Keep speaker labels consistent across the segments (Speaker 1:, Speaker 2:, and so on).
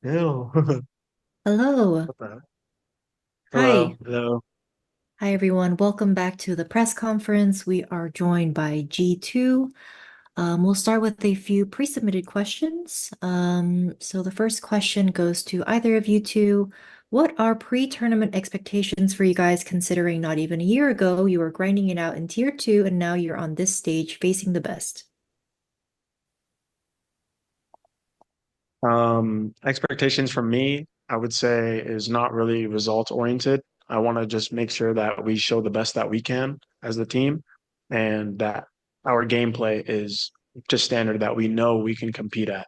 Speaker 1: Ew.
Speaker 2: Hello.
Speaker 1: What the heck?
Speaker 2: Hi.
Speaker 1: Hello. Hello.
Speaker 2: Hi, everyone. Welcome back to the press conference. We are joined by G2. We'll start with a few pre-submitted questions. So the first question goes to either of you two. What are pre-tournament expectations for you guys, considering not even a year ago you were grinding it out in Tier 2 and now you're on this stage facing the best?
Speaker 1: Expectations from me, I would say, is not really result oriented. I want to just make sure that we show the best that we can as a team and that our gameplay is just standard that we know we can compete at.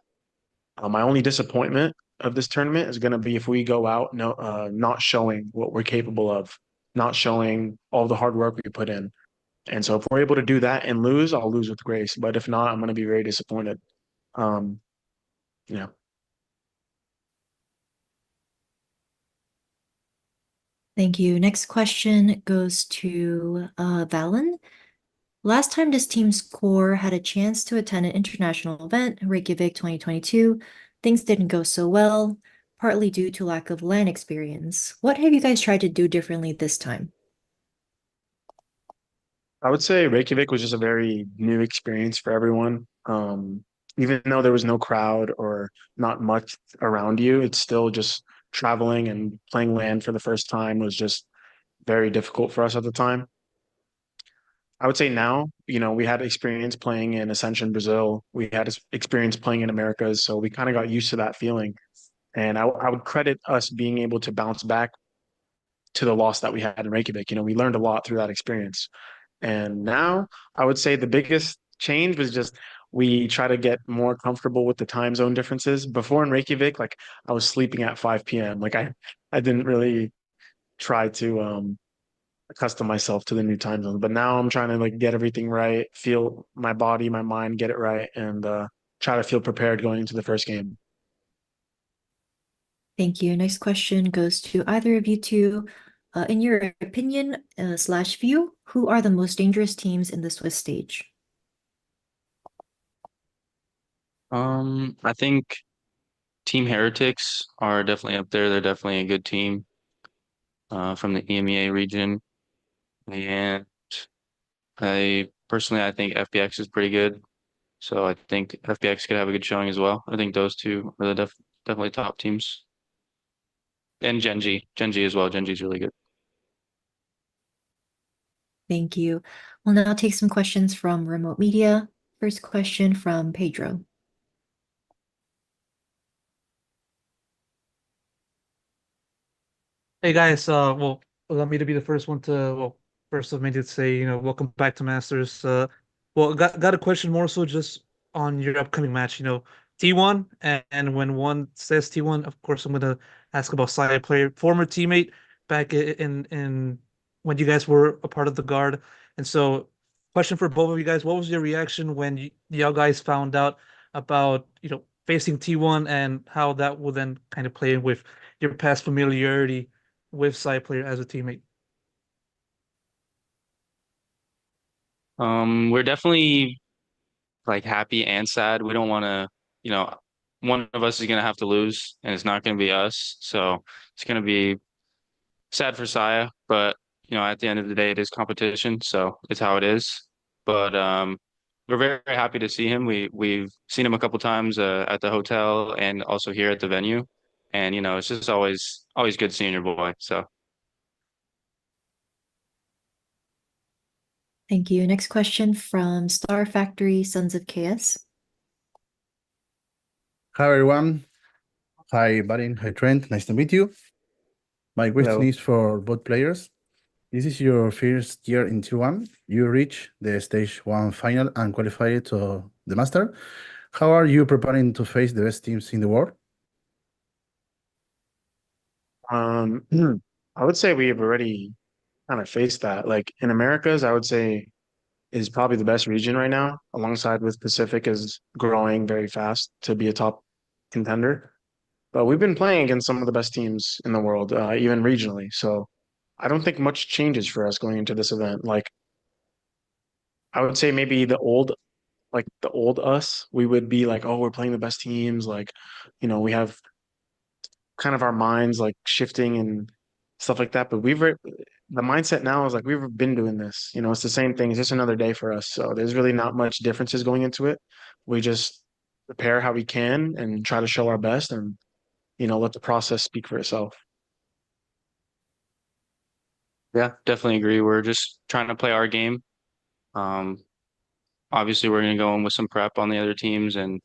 Speaker 1: My only disappointment of this tournament is going to be if we go out not showing what we're capable of, not showing all the hard work we put in. And so if we're able to do that and lose, I'll lose with grace. But if not, I'm going to be very disappointed. Um, yeah.
Speaker 2: Thank you. Next question goes to Valen. Last time this team's core had a chance to attend an international event, Reykjavik 2022, things didn't go so well, partly due to lack of LAN experience. What have you guys tried to do differently this time?
Speaker 1: I would say Reykjavik was just a very new experience for everyone. Even though there was no crowd or not much around you, it's still just traveling and playing land for the first time was just very difficult for us at the time. I would say now, we had experience playing in Ascension Brazil. We had experience playing in Americas, so we kind of got used to that feeling. And I would credit us being able to bounce back to the loss that we had in Reykjavik. We learned a lot through that experience. And now I would say the biggest change was just we try to get more comfortable with the time zone differences. Before in Reykjavik, like I was sleeping at 5 p.m. Like I didn't really try to accustom myself to the new time zone. But now I'm trying to like get everything right, feel my body, my mind, get it right, and try to feel prepared going into the first game.
Speaker 2: Thank you. Next question goes to either of you two. In your opinion, slash view, who are the most dangerous teams in the Swiss stage?
Speaker 3: I think Team Heretics are definitely up there. They're definitely a good team from the EMEA region. And I think FPX is pretty good. So I think FPX could have a good showing as well. I think those two are definitely top teams. And Genji as well. Genji's really good.
Speaker 2: Thank you. We'll now take some questions from remote media. First question from Pedro.
Speaker 4: Hey guys, allow me to be the first one to, first of many to say, welcome back to Masters. Got a question more so just on your upcoming match, T1, and when one says T1, of course I'm gonna ask about side player, former teammate back in when you guys were a part of the guard. And so, question for both of you guys, what was your reaction when y'all guys found out about, facing T1 and how that will then kind of play in with your past familiarity with side player as a teammate?
Speaker 3: We're definitely like happy and sad. We don't want to, you know, one of us is gonna have to lose, and it's not gonna be us. So it's gonna be sad for Saya, but at the end of the day, it is competition, so it's how it is. But we're very, very happy to see him. We've seen him a couple times at the hotel and also here at the venue, and it's just always good seeing your boy. So
Speaker 2: Thank you. Next question from Star Factory Sons of KS.
Speaker 5: Hi everyone. Hi Barin. Hi Trent. Nice to meet you. My question
Speaker 1: Hello.
Speaker 5: is for both players. This is your first year in Tier 1. You reach the Stage 1 final and qualified to the Master. How are you preparing to face the best teams in the world?
Speaker 1: Um, I would say we have already kind of faced that. Like in Americas, I would say is probably the best region right now, alongside with Pacific is growing very fast to be a top contender. But we've been playing against some of the best teams in the world, even regionally. So I don't think much changes for us going into this event. Like I would say maybe the old us, we would be like, oh, we're playing the best teams. Like, we have kind of our minds like shifting and stuff like that. But the mindset now is like we've been doing this. It's the same thing. It's just another day for us. So there's really not much differences going into it. We just prepare how we can and try to show our best and let the process speak for itself.
Speaker 3: Yeah, definitely agree. We're just trying to play our game. Um, Obviously we're going to go in with some prep on the other teams and,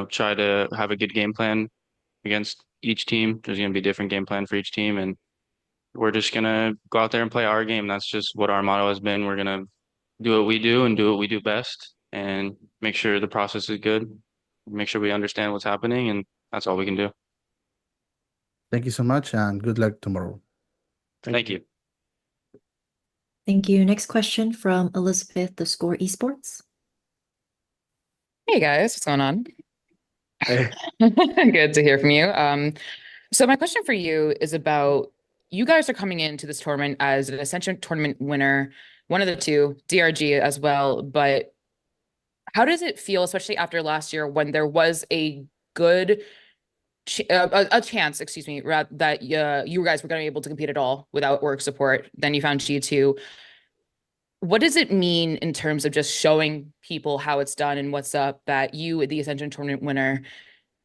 Speaker 3: try to have a good game plan against each team. There's going to be a different game plan for each team, and we're just going to go out there and play our game. That's just what our motto has been. We're going to do what we do and do what we do best and make sure the process is good, make sure we understand what's happening, and that's all we can do.
Speaker 5: Thank you so much and good luck tomorrow.
Speaker 3: Thank you.
Speaker 2: Thank you. Next question from Elizabeth, The Score Esports.
Speaker 6: Hey guys, what's going on?
Speaker 1: Hey.
Speaker 6: Good to hear from you. So my question for you is about you guys are coming into this tournament as an Ascension tournament winner, one of the two, DRG as well. But how does it feel, especially after last year when there was a good a chance, excuse me, that you guys were going to be able to compete at all without work support? Then you found G2. What does it mean in terms of just showing people how it's done and what's up that you, the Ascension tournament winner,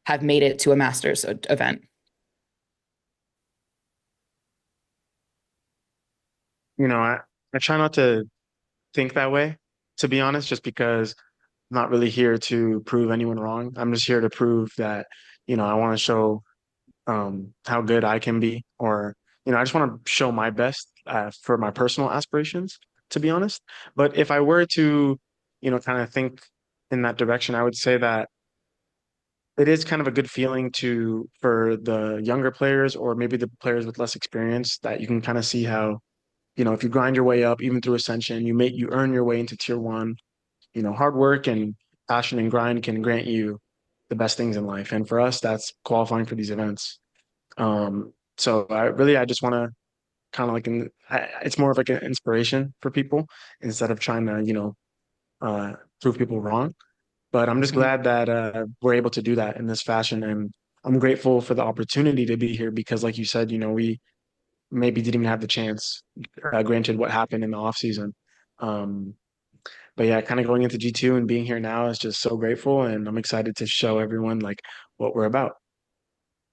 Speaker 6: have made it to a Masters event?
Speaker 1: I try not to think that way, to be honest, just because I'm not really here to prove anyone wrong. I'm just here to prove that, I want to show how good I can be, or I just want to show my best for my personal aspirations, to be honest. But if I were to, kind of think in that direction, I would say that it is kind of a good feeling for the younger players or maybe the players with less experience that you can kind of see how, if you grind your way up, even through Ascension, you earn your way into tier one. Hard work and passion and grind can grant you the best things in life. And for us, that's qualifying for these events. So I just want to kind of it's more of like an inspiration for people instead of trying to, prove people wrong. But I'm just glad that we're able to do that in this fashion. And I'm grateful for the opportunity to be here because, like you said, we maybe didn't even have the chance, granted what happened in the off season. But yeah, kind of going into G2 and being here now is just so grateful. And I'm excited to show everyone like what we're about.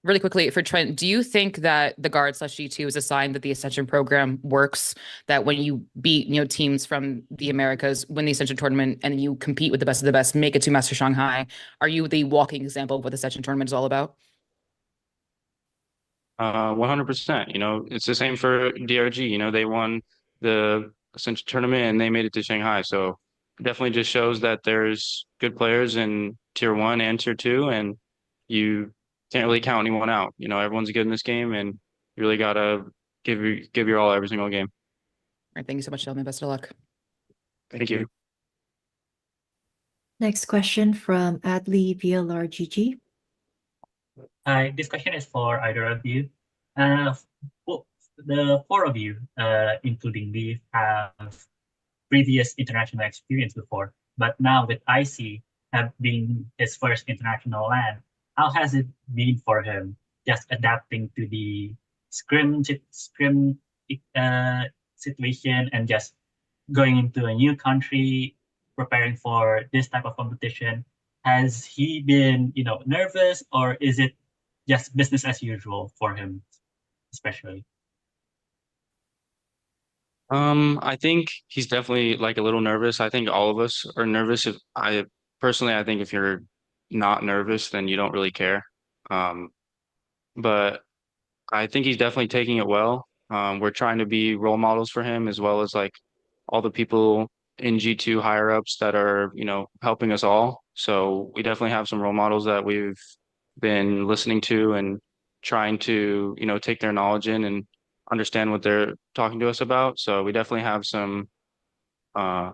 Speaker 6: Really quickly for Trent, do you think that the guard slash G2 is a sign that the Ascension program works? That when you beat, teams from the Americas, win the Ascension tournament, and you compete with the best of the best, make it to Master Shanghai, are you the walking example of what the Ascension tournament is all about?
Speaker 3: 100%. It's the same for DRG. They won the Ascension tournament and they made it to Shanghai. So definitely just shows that there's good players in tier one and tier two, and you can't really count anyone out. Everyone's good in this game, and you really gotta give your all every single game.
Speaker 6: All right, thank you so much, gentlemen. Best of luck.
Speaker 3: Thank you.
Speaker 2: Next question from Adley VLRGG.
Speaker 7: Hi, this question is for either of you. Uh, the four of you, including me, have previous international experience before, but now with IC have been his first international LAN. How has it been for him just adapting to the scrim situation and just going into a new country, preparing for this type of competition? Has he been, nervous, or is it just business as usual for him, especially?
Speaker 3: I think he's definitely like a little nervous. I think all of us are nervous. I think if you're not nervous, then you don't really care. But I think he's definitely taking it well. We're trying to be role models for him as well as like all the people in G2 higher ups that are, helping us all. So we definitely have some role models that we've been listening to and trying to, take their knowledge in and understand what they're talking to us about. So we definitely have uh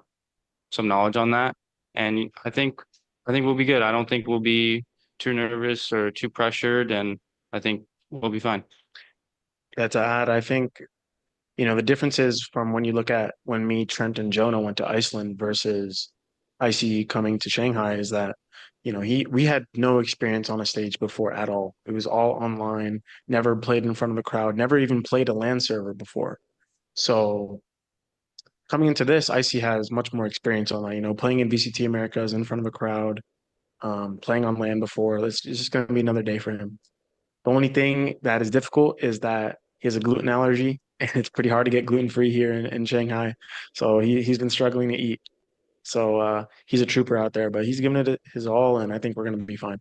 Speaker 3: some knowledge on that. And I think we'll be good. I don't think we'll be too nervous or too pressured, and I think we'll be fine.
Speaker 1: Yeah, to add, I think, the differences from when you look at when me, Trent, and Jonah went to Iceland versus IC coming to Shanghai is that we had no experience on a stage before at all. It was all online, never played in front of a crowd, never even played a LAN server before. So coming into this, Icy has much more experience on that, playing in VCT Americas in front of a crowd, playing on LAN before. It's just going to be another day for him. The only thing that is difficult is that he has a gluten allergy, and it's pretty hard to get gluten-free here in Shanghai. So he's been struggling to eat. So he's a trooper out there, but he's giving it his all, and I think we're going to be fine.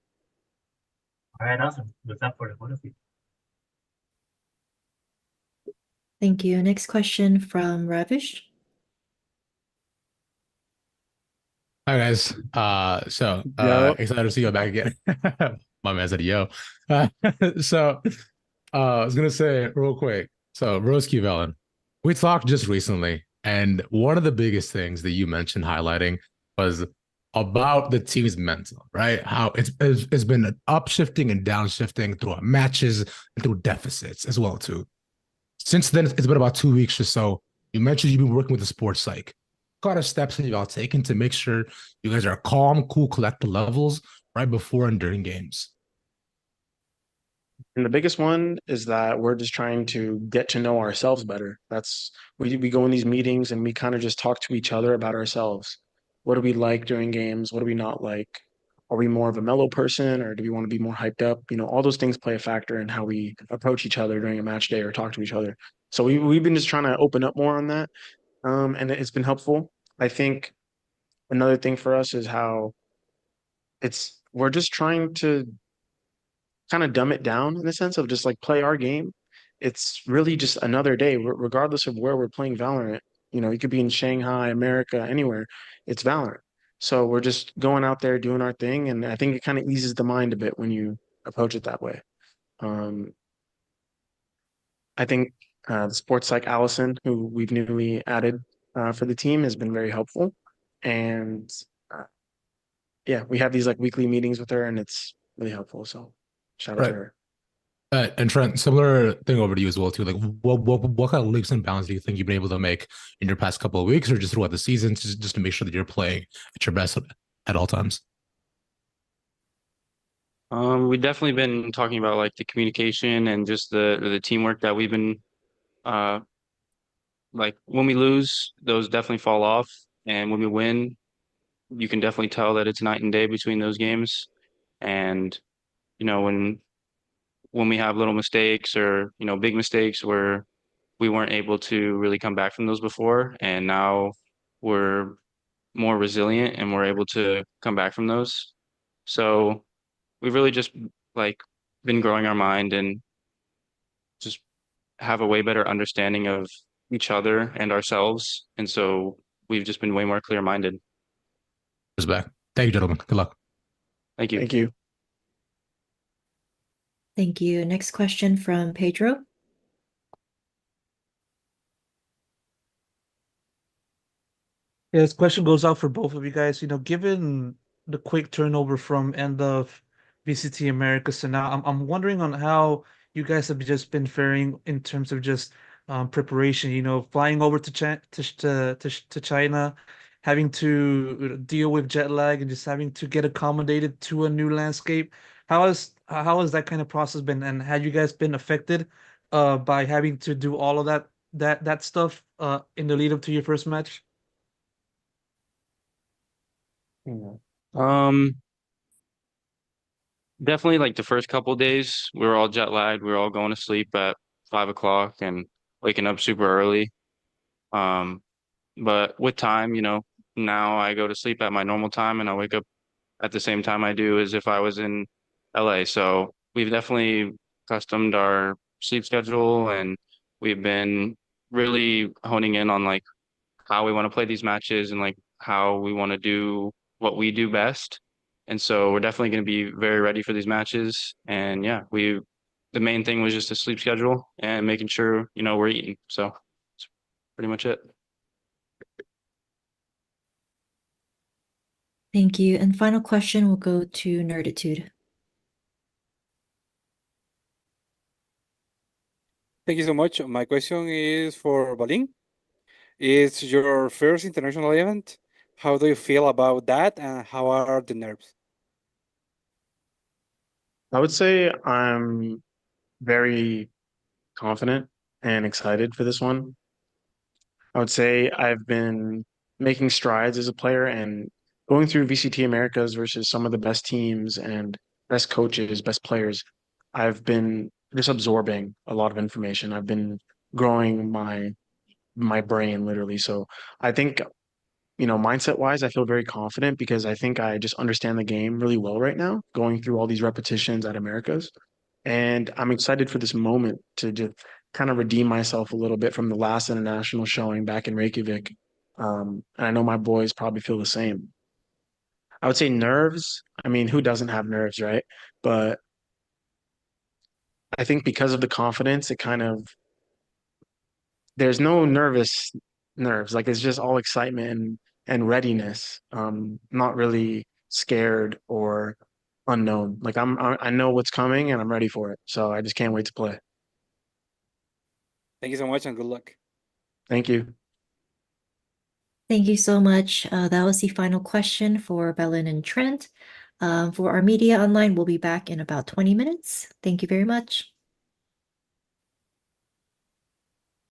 Speaker 7: All right, awesome. Good luck for the both of you.
Speaker 2: Thank you. Next question from Ravish.
Speaker 8: Hi guys.
Speaker 1: Yo.
Speaker 8: Excited to see you back again. My man said yo. So I was gonna say real quick. So Roski Velen, we talked just recently, and one of the biggest things that you mentioned highlighting was about the team's mental, right? How it's been an upshifting and downshifting throughout matches and through deficits as well too. Since then, it's been about 2 weeks or so. You mentioned you've been working with the sports psych. What kind of steps have y'all taken to make sure you guys are calm, cool, collected levels right before and during games?
Speaker 1: And the biggest one is that we're just trying to get to know ourselves better. We go in these meetings and we kind of just talk to each other about ourselves. What do we like during games? What do we not like? Are we more of a mellow person, or do we want to be more hyped up? All those things play a factor in how we approach each other during a match day or talk to each other. So we've been just trying to open up more on that. And it's been helpful. I think another thing for us is how we're just trying to kind of dumb it down in the sense of just like play our game. It's really just another day, regardless of where we're playing Valorant. You could be in Shanghai, America, anywhere. It's Valorant. So we're just going out there doing our thing, and I think it kind of eases the mind a bit when you approach it that way. Um, I think the sports like Allison, who we've newly added for the team, has been very helpful. And yeah, we have these like weekly meetings with her, and it's really helpful. So shout out to
Speaker 8: Right.
Speaker 1: her.
Speaker 8: And Trent, similar thing over to you as well too. Like, what kind of leaps and bounds do you think you've been able to make in your past couple of weeks, or just throughout the season, just to make sure that you're playing at your best at all times?
Speaker 3: We've definitely been talking about like the communication and just the teamwork that we've been uh like when we lose, those definitely fall off. And when we win, you can definitely tell that it's night and day between those games. And when we have little mistakes or big mistakes where we weren't able to really come back from those before, and now we're more resilient and we're able to come back from those. So we've really just like been growing our mind and just have a way better understanding of each other and ourselves. And so we've just been way more clear-minded.
Speaker 8: Back. Thank you, gentlemen. Good luck.
Speaker 3: Thank you.
Speaker 1: Thank you.
Speaker 2: Thank you. Next question from Pedro.
Speaker 4: Yeah, this question goes out for both of you guys. Given the quick turnover from end of VCT Americas to now, I'm wondering on how you guys have just been faring in terms of just preparation. Flying over to China, having to deal with jet lag and just having to get accommodated to a new landscape. How has that kind of process been, and have you guys been affected by having to do all of that stuff in the lead up to your first match?
Speaker 3: Um, Definitely like the first couple of days, we were all jet lagged. We were all going to sleep at 5 o'clock and waking up super early. Um, but with time, now I go to sleep at my normal time and I wake up at the same time I do as if I was in LA. So we've definitely customed our sleep schedule, and we've been really honing in on like how we want to play these matches and like how we want to do what we do best. And so we're definitely going to be very ready for these matches. And yeah, the main thing was just the sleep schedule and making sure, we're eating. So that's pretty much it.
Speaker 2: Thank you. And final question will go to Nerditude.
Speaker 9: Thank you so much. My question is for Balin. It's your first international event. How do you feel about that, and how are the nerves?
Speaker 1: I would say I'm very confident and excited for this one. I would say I've been making strides as a player and going through VCT Americas versus some of the best teams and best coaches, best players. I've been just absorbing a lot of information. I've been growing my brain literally. So I think, mindset wise, I feel very confident because I think I just understand the game really well right now, going through all these repetitions at Americas. And I'm excited for this moment to just kind of redeem myself a little bit from the last international showing back in Reykjavik. And I know my boys probably feel the same. I would say nerves. I mean, who doesn't have nerves, right? But I think because of the confidence, it kind of, there's no nervous nerves. Like it's just all excitement and readiness. Not really scared or unknown. Like I know what's coming and I'm ready for it. So I just can't wait to play.
Speaker 9: Thank you so much and good luck.
Speaker 1: Thank you.
Speaker 2: Thank you so much. That was the final question for Belen and Trent. For our media online, we'll be back in about 20 minutes. Thank you very much.